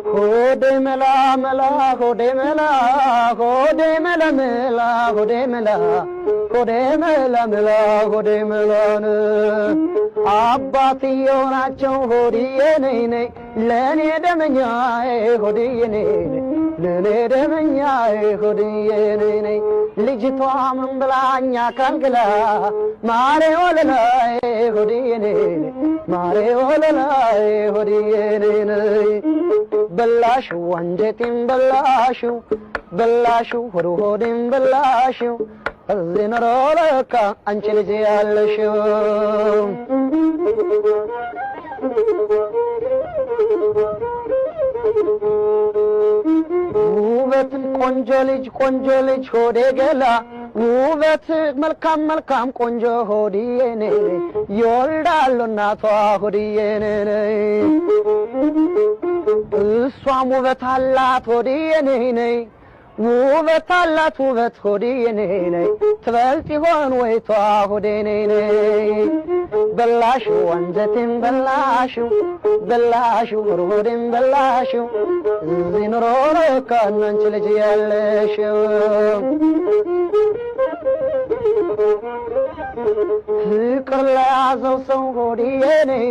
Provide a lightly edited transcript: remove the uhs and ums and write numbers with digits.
ሆዴ መላ መላ ሆዴ መላ ሆዴ መላ መላ ሆዴ መላ ሆዴ መላ መላ ሆዴ መላን አባትየው ናቸው ሆድዬ ነይ ነይ ለኔ ደመኛዬ ሆድዬ ነይ ነይ ለኔ ደመኛዬ ሆድዬ ነይ ነይ ልጅቷ ምን ብላኛ ካልግላ ማሬ ወለላይ ሆድዬ ነይ ነይ ማሬ ወለላይ ሆድዬ ነይ ነይ በላሽው አንጀቴን በላሽው በላሽው ሆድ ሆዴን በላሽው እዚህ ኖሮ ለካ አንቺ ልጅ ያለሽው ውበት ቆንጆ ልጅ ሆዴ ገላ ውበት መልካም መልካም ቆንጆ ሆድዬ ነይ ይወልዳሉ እናቷ ሆድዬ ነይ እሷም ውበት አላት ሆድዬ ነይ ውበት አላት ውበት ሆድዬ ነይ ትበልጥ ይሆን ወይቷ ሆዴ ነይ በላሽው አንጀቴን በላሽው በላሽው ሆዴን በላሽው እዚህ ኑሮ ለካ አንቺ ልጅ ያለሽው ፍቅር ለያዘው ሰው ሆድዬ ነይ